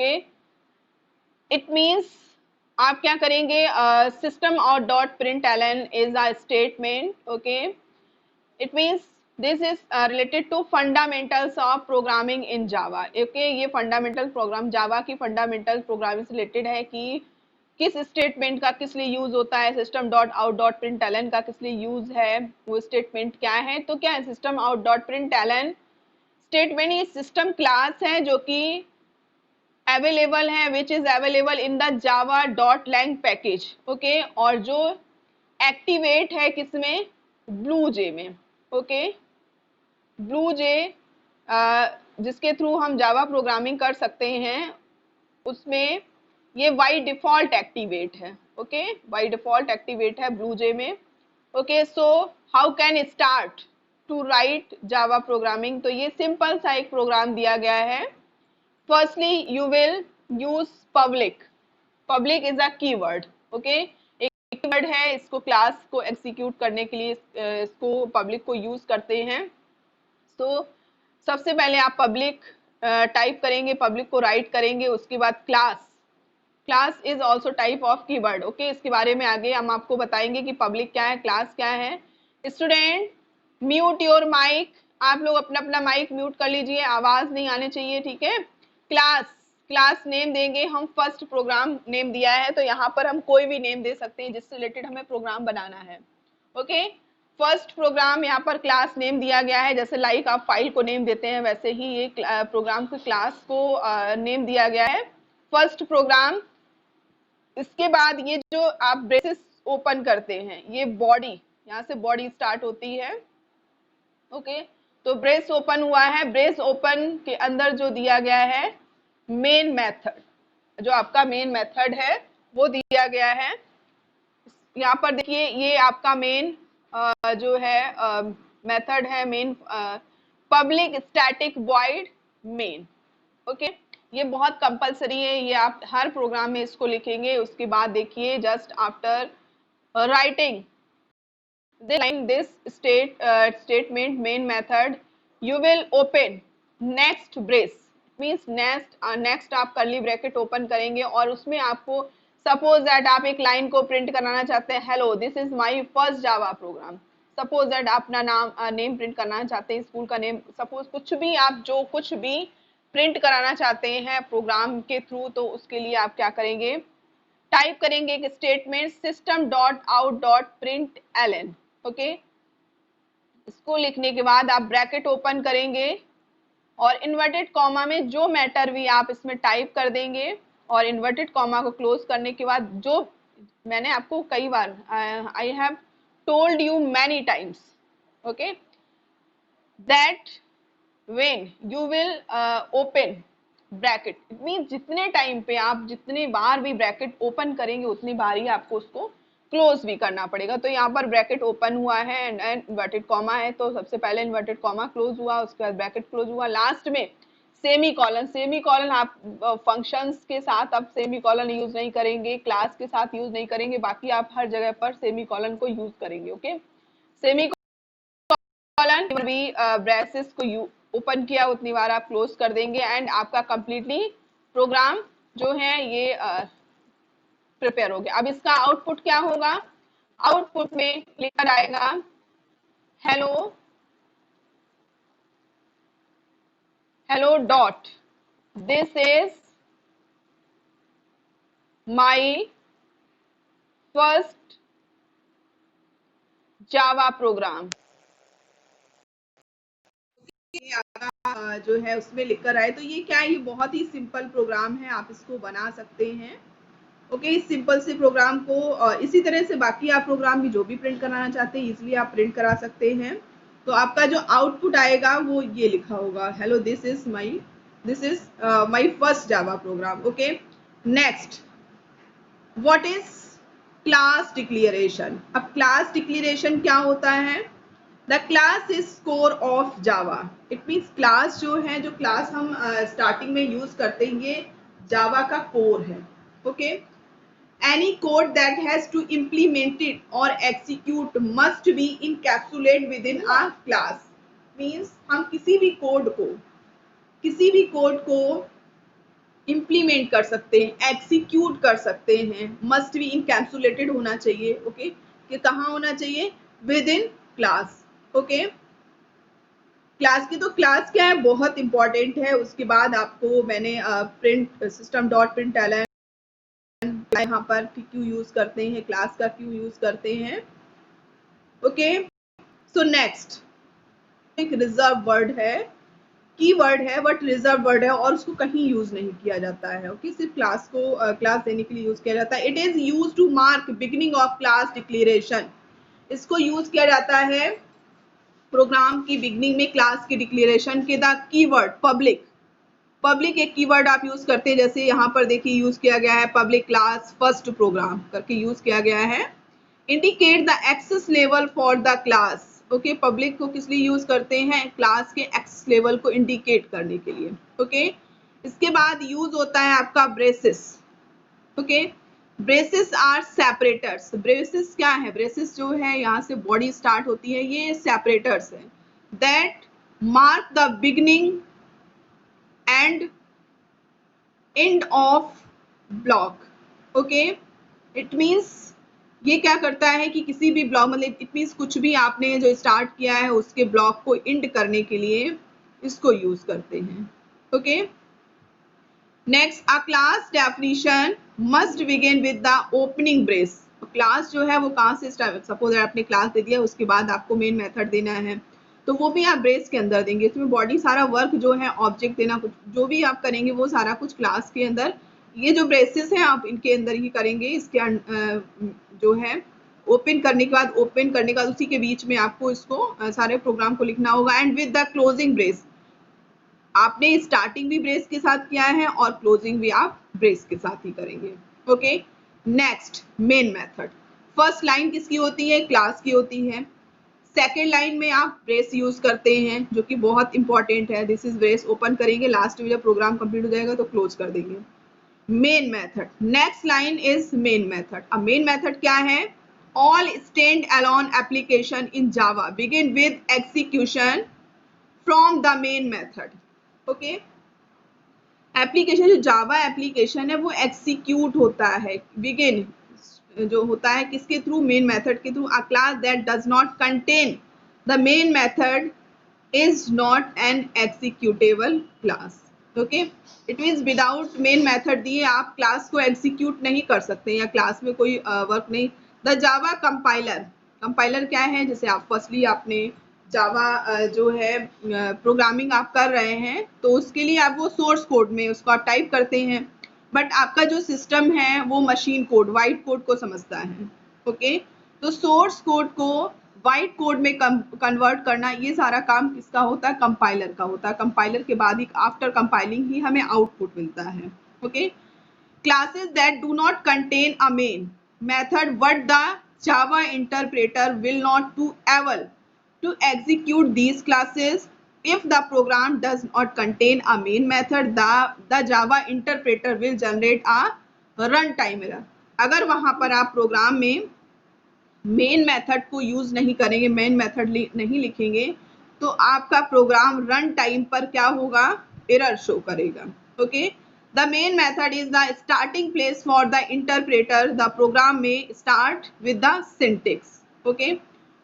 Okay. It means आप क्या करेंगे, system out dot println is a statement, okay. It means this is related to fundamentals of programming in Java, okay. ये fundamental program, Java की fundamental programming से related है कि किस statement का किस लिए यूज होता है, system dot out dot println का किस लिए यूज है, वो स्टेटमेंट क्या है। तो क्या है system out dot println statement, ये सिस्टम क्लास है जो कि अवेलेबल है, which is available in the Java dot lang package, okay. और जो एक्टिवेट है किसमें, ब्लू जे में, ओके। ब्लू जे जिसके थ्रू हम जावा प्रोग्रामिंग कर सकते हैं, उसमें ये बाई डिफॉल्ट एक्टिवेट है, ओके। बाई डिफॉल्ट एक्टिवेट है ब्लू जे में, okay. So how can start to write Java programming, तो ये सिंपल सा एक प्रोग्राम दिया गया है। Firstly you will use public, public is a keyword, okay. एक कीवर्ड है, इसको क्लास को एग्जीक्यूट करने के लिए इसको पब्लिक को यूज करते हैं। तो सबसे पहले आप पब्लिक टाइप करेंगे, पब्लिक को राइट करेंगे, उसके बाद class, class is also type of keyword, okay. इसके बारे में आगे हम आपको बताएंगे कि पब्लिक क्या है, क्लास क्या है। स्टूडेंट म्यूट योर माइक, आप लोग अपना अपना माइक म्यूट कर लीजिए, आवाज नहीं आनी चाहिए, ठीक है। क्लास, क्लास नेम देंगे हम, फर्स्ट प्रोग्राम नेम दिया है तो यहाँ पर हम कोई भी नेम दे सकते हैं जिससे रिलेटेड हमें प्रोग्राम बनाना है, ओके। फर्स्ट प्रोग्राम यहाँ पर क्लास नेम दिया गया है, जैसे लाइक आप फाइल को नेम देते हैं वैसे ही ये प्रोग्राम की क्लास को नेम दिया गया है, फर्स्ट प्रोग्राम। इसके बाद ये जो आप ब्रेसेस ओपन करते हैं, ये बॉडी, यहाँ से बॉडी स्टार्ट होती है, ओके। तो ब्रेस ओपन हुआ है, ब्रेस ओपन के अंदर जो दिया गया है मेन मेथड, जो आपका मेन मेथड है वो दिया गया है। यहाँ पर देखिए ये आपका मेन जो है मेथड है, main public static void main, okay. ये बहुत कंपलसरी है, ये आप हर प्रोग्राम में इसको लिखेंगे। उसके बाद देखिए just after writing this statement main method you will open next brace, means next आप कर्ली ब्रैकेट ओपन करेंगे और उसमें आपको सपोज दैट आप एक लाइन को प्रिंट कराना चाहते हैं, hello this is my first Java program. Suppose that आप अपना नाम नेम प्रिंट करना चाहते हैं, स्कूल का नेम, सपोज कुछ भी आप जो कुछ भी प्रिंट कराना चाहते हैं प्रोग्राम के थ्रू, तो उसके लिए आप क्या करेंगे, टाइप करेंगे एक statement system dot out dot println, okay. इसको लिखने के बाद आप ब्रैकेट ओपन करेंगे और इन्वर्टेड कॉमा में जो मैटर भी आप इसमें टाइप कर देंगे और इन्वर्टेड कॉमा को क्लोज करने के बाद जो मैंने आपको कई बार I have told you many times, okay, that when you will open bracket, it mean जितने टाइम पे आप जितने बार भी ब्रैकेट ओपन करेंगे उतनी बार ही आपको उसको क्लोज भी करना पड़ेगा। तो यहाँ पर ब्रैकेट ओपन हुआ है एंड इन्वर्टेड कॉमा है, तो सबसे पहले इन्वर्टेड कॉमा क्लोज हुआ, उसके बाद ब्रैकेट क्लोज हुआ, लास्ट में सेमी कॉलन। सेमी कॉलन आप फंक्शंस के साथ आप सेमी कॉलन यूज नहीं करेंगे, क्लास के साथ यूज नहीं करेंगे, बाकी आप हर जगह पर सेमी कॉलन को यूज करेंगे, ओके। सेमी कॉलन भी ब्रेसेस को ओपन किया उतनी बार आप क्लोज कर देंगे एंड आपका कंप्लीटली प्रोग्राम जो है ये प्रिपेयर हो गया। अब इसका आउटपुट क्या होगा, आउटपुट में लिखा जाएगा hello, hello dot this is my first Java program, जो है उसमें लिखकर आए। तो ये क्या है, ये बहुत ही सिंपल प्रोग्राम है, आप इसको बना सकते हैं, ओके। इस सिंपल से प्रोग्राम को इसी तरह से बाकी आप प्रोग्राम भी जो भी प्रिंट कराना चाहते हैं इजीली आप प्रिंट करा सकते हैं। तो आपका जो आउटपुट आएगा वो ये लिखा होगा, hello this is my first Java program, okay. Next, what is class declaration. अब क्लास डिक्लेरेशन क्या होता है, the class is core of Java, it means class जो है, जो क्लास हम स्टार्टिंग में यूज करते हैं ये जावा का कोर है, okay. Any code that has to implement it or execute must be encapsulated within a class, means हम किसी भी कोड को इम्प्लीमेंट कर सकते हैं, एग्जीक्यूट कर सकते हैं। मस्ट बी इनकैप्सुलेटेड होना चाहिए, ओके, कि कहाँ होना चाहिए, with in class, okay. Class की तो क्लास क्या है, बहुत इंपॉर्टेंट है। उसके बाद आपको मैंने print system dot println यहाँ पर क्यों यूज करते हैं, क्लास का क्यों यूज करते हैं, ओके। सो नेक्स्ट एक रिजर्व वर्ड है, कीवर्ड है, बट रिजर्व वर्ड है और उसको कहीं यूज नहीं किया जाता है, ओके। सिर्फ क्लास को क्लास देने के लिए यूज किया जाता है। It is use to mark beginning of class declaration. इसको यूज किया जाता है प्रोग्राम की बिगनिंग में क्लास की डिक्लेरेशन के। द कीवर्ड पब्लिक, पब्लिक एक कीवर्ड आप यूज करते हैं, जैसे यहाँ पर देखिए यूज किया गया है पब्लिक क्लास फर्स्ट प्रोग्राम करके यूज किया गया है। Indicate the access level for the class, okay. Public को किस लिए यूज करते हैं, क्लास के एक्सेस लेवल को इंडिकेट करने के लिए, ओके। इसके बाद यूज होता है आपका braces, okay. Braces are separators. Braces क्या है, ब्रेसेस जो है यहाँ से बॉडी स्टार्ट होती है, ये सेपरेटर्स है that mark the beginning and end of block, okay. It means ये क्या करता है कि किसी भी ब्लॉक, मतलब इट मीन्स कुछ भी आपने जो स्टार्ट किया है उसके ब्लॉक को एंड करने के लिए इसको यूज करते हैं, okay. Next, a class definition must begin with the opening brace. Class जो है वो कहाँ से स्टार्ट, सपोज आपने क्लास दे दिया उसके बाद आपको मेन मेथड देना है तो वो भी आप ब्रेस के अंदर देंगे। इसमें बॉडी सारा वर्क जो है ऑब्जेक्ट देना, कुछ जो भी आप करेंगे वो सारा कुछ क्लास के अंदर, ये जो ब्रेसेस हैं आप इनके अंदर ही करेंगे। इसके जो है ओपन करने के बाद, ओपन करने के बाद उसी के बीच में आपको इसको सारे प्रोग्राम को लिखना होगा। And with the closing brace, आपने स्टार्टिंग भी ब्रेस के साथ किया है और क्लोजिंग भी आप ब्रेस के साथ ही करेंगे, okay. Next, main method. First line किसकी होती है, क्लास की होती है। सेकेंड लाइन में आप ब्रेस यूज करते हैं जो कि बहुत इंपॉर्टेंट है। दिस इज ब्रेस, ओपन करेंगे, लास्ट में जब प्रोग्राम कंप्लीट हो जाएगा तो क्लोज कर देंगे। Main method, next line is main method. अब मेन मेथड क्या है, all stand alone application in Java begin with execution from the main method, okay. Application जो जावा एप्लीकेशन है वो एग्जीक्यूट होता है, बिगिन जो होता है किसके थ्रू, मेन मेथड के through. A class that does not contain the main method is not an executable class, okay. It means without main method दिए आप क्लास को एग्जीक्यूट नहीं कर सकते या क्लास में कोई वर्क नहीं। द जावा कंपाइलर, कंपाइलर क्या है, जैसे आप फर्स्टली आपने जावा जो है प्रोग्रामिंग आप कर रहे हैं तो उसके लिए आप वो सोर्स कोड में उसको आप टाइप करते हैं, बट आपका जो सिस्टम है वो मशीन कोड, वाइट कोड को समझता है, ओके। तो सोर्स कोड को वाइट कोड में कन्वर्ट करना, ये सारा काम किसका होता है, कंपाइलर का होता है। कंपाइलर के बाद ही आफ्टर कंपाइलिंग ही हमें आउटपुट मिलता है, okay. Classes that do not contain a main method what the Java interpreter will not to able to execute these classes. If the program does not contain a main method, the Java interpreter will generate a runtime error. अगर वहां पर आप programme में main method को use नहीं करेंगे, main method नहीं लिखेंगे तो आपका प्रोग्राम रन टाइम पर क्या होगा, एरर शो करेगा, okay. The main method is the starting place for the interpreter. The program में start with the syntax, okay.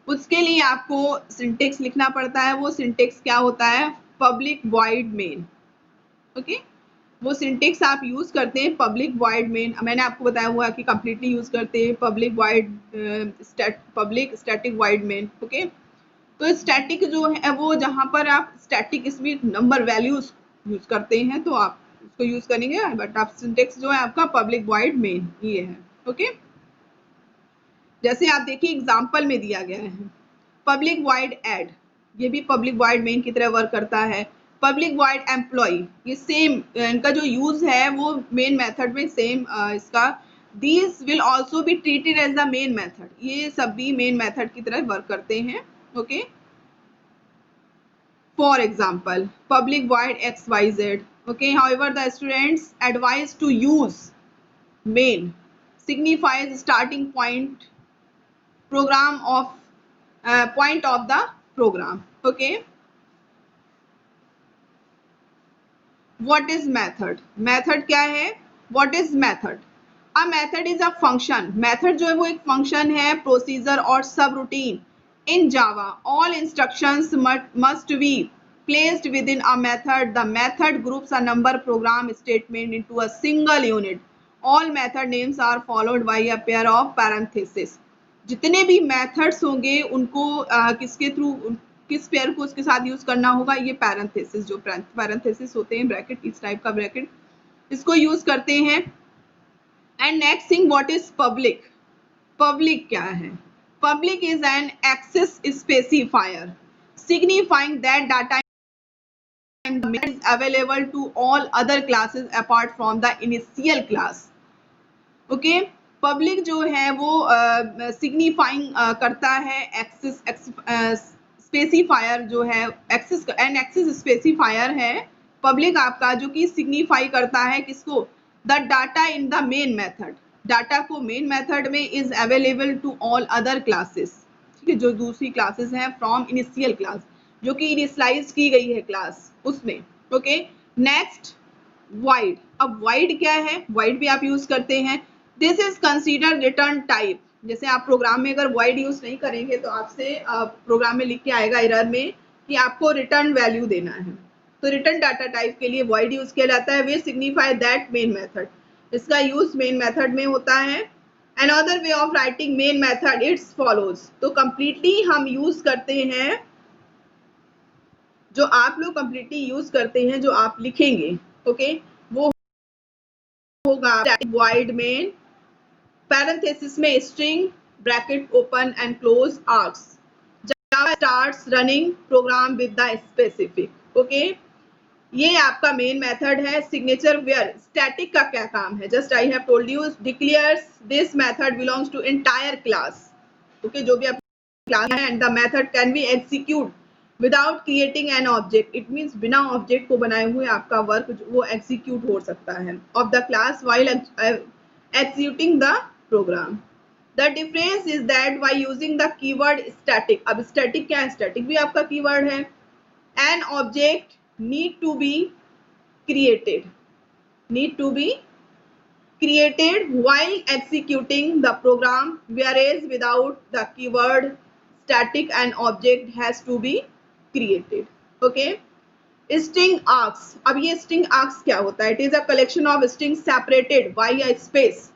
उसके लिए आपको सिंटेक्स लिखना पड़ता है। वो सिंटेक्स क्या होता है, पब्लिक वॉइड मेन, ओके। वो सिंटेक्स आप यूज करते हैं पब्लिक वॉइड मेन। मैंने आपको बताया हुआ कि कंप्लीटली यूज करते हैं public void, public static void main, okay. तो स्टैटिक जो है वो जहां पर आप स्टैटिक इसमें नंबर वैल्यूज यूज करते हैं तो आप उसको यूज करेंगे, बट आप सिंटेक्स जो है आपका पब्लिक वॉइड मेन ये है, ओके। जैसे आप देखिए एग्जाम्पल में दिया गया है पब्लिक वाइड एड, ये भी पब्लिक वाइड मेन की तरह वर्क करता है। पब्लिक वाइड एम्प्लॉय, ये सेम, इनका जो यूज है वो मेन मेथड में सेम इसका। These will also be treated as the main method, ये सब भी मेन मेथड की तरह वर्क करते हैं, okay. For example public wide XYZ, okay. However, the students advised to use main signifies starting program of point of the program, okay. What is method? Method क्या है? What is method? A method is a function. Method जो है वो एक function है, procedure और सब routine in Java. All instructions must be placed within a method. The method groups a number program statement into a single unit. All method names are followed by a pair of parentheses. जितने भी methods होंगे उनको किसके through, किस pair को उसके साथ use करना होगा? ये पैरेंथेसिस, जो पैरेंथेसिस होते हैं, ब्रैकेट, इस टाइप का ब्रैकेट, इसको यूज करते हैं। And next thing, what is public? Public क्या है? Public is an access specifier signifying that data is available to all other classes apart from the initial class. Okay, public जो है वो signifying करता है एक्सेस, स्पेसिफायर जो है access, an access specifier है पब्लिक आपका, जो कि सिग्निफाई करता है किसको? The data in the main method. Data को मेन मेथड में is available to all other classes, ठीक है, जो दूसरी क्लासेस हैं फ्रॉम इनिशियल क्लास, जो कि इनिशियलाइज की गई है क्लास उसमें। Okay, next, wide. अब वाइड क्या है? वाइड भी आप यूज करते हैं। This is consider return type. जैसे आप प्रोग्राम में अगर वाइड यूज नहीं करेंगे तो आपसे प्रोग्राम में लिख के आएगा एरर में कि आपको रिटर्न वैल्यू देना है, तो रिटर्न डाटा टाइप के लिए वाइड यूज किया जाता है। वे सिग्निफाई दैट मेन मेथड, इसका यूज मेन मेथड में होता है। Another way of writing main method it's follows. तो कंप्लीटली हम यूज करते हैं, जो आप लोग कंप्लीटली यूज करते हैं, जो आप लिखेंगे, ओके, वो होगा वाइड मेन, पैरेंथेसिस में string, bracket open and close args, Java starts running program with the specific. Okay, ये आपका मेन मेथड है। सिग्नेचर वेयर, स्टैटिक का क्या काम है? Just I have told you, declares this method belongs to entire class. Okay, जो भी आप क्लास है, and the method can be execute without creating an object. It means बिना ऑब्जेक्ट को बनाए हुए आपका वर्क वो एग्जीक्यूट हो सकता है of the class while executing the program. The difference is that by using the keyword static, अब static क्या है? static भी आपका keyword है। An object need to be created, need to be created while executing the program, whereas without the keyword static an object has to be created. Okay, string args, अब ये string args क्या होता है? It is a collection of strings separated by a space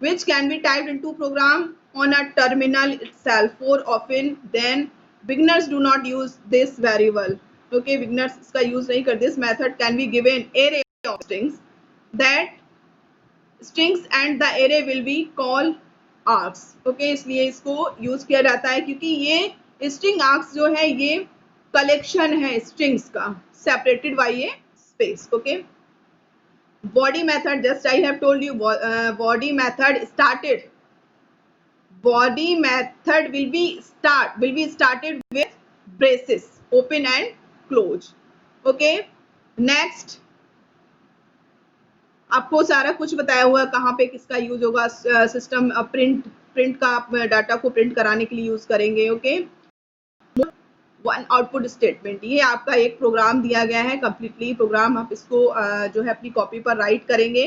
which can be typed into program on a terminal itself. For often then beginners do not use this very well. Okay, beginners इसका use नहीं करते. This method can be given array of strings, that strings and the array will be called args. Okay, इसलिए इसको use किया जाता है क्योंकि ये string args जो है ये collection है strings का, separated by a space. Okay, body method, just I have told you, body method started, body method will be started with braces open and close. Okay, next, आपको सारा कुछ बताया हुआ है कहाँ पे किसका यूज होगा। सिस्टम प्रिंट का आप डाटा को प्रिंट कराने के लिए यूज करेंगे। ओके, वन आउटपुट स्टेटमेंट, ये आपका एक प्रोग्राम दिया गया है, कंप्लीटली प्रोग्राम आप इसको जो है अपनी कॉपी पर राइट करेंगे।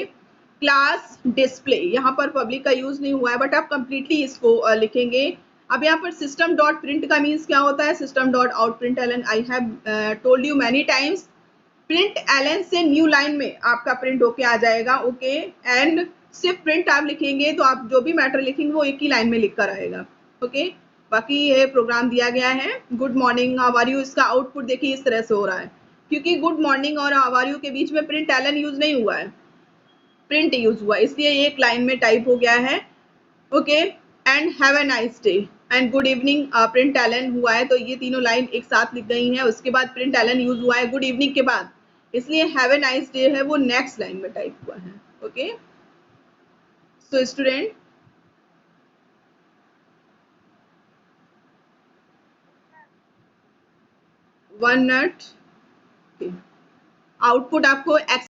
क्लास डिस्प्ले, यहाँ पर पब्लिक का यूज नहीं हुआ है बट आप कंप्लीटली इसको लिखेंगे। अब यहाँ पर सिस्टम डॉट प्रिंट का मीन्स क्या होता है? System dot out println, I have told you many times, println से न्यू लाइन में आपका प्रिंट होके आ जाएगा। ओके, एंड सिर्फ प्रिंट आप लिखेंगे तो आप जो भी मैटर लिखेंगे वो एक ही लाइन में लिख कर आएगा। ओके, बाकी ये प्रोग्राम दिया गया है। Good morning, how are you, इसका आउटपुट देखिए इस तरह से हो रहा है क्योंकि गुड मॉर्निंग और हाउ आर यू के बीच में प्रिंट एलन यूज नहीं हुआ है, प्रिंट यूज हुआ, इसलिए एक लाइन में टाइप हो गया है। Okay, and have a nice day and good evening println हुआ है, तो ये तीनों लाइन एक साथ लिख गई हैं। उसके बाद प्रिंट एलन यूज हुआ है गुड इवनिंग के बाद, इसलिए हैव अ नाइस डे है वो नेक्स्ट लाइन में टाइप हुआ है। Okay, so student, one minute, output आपको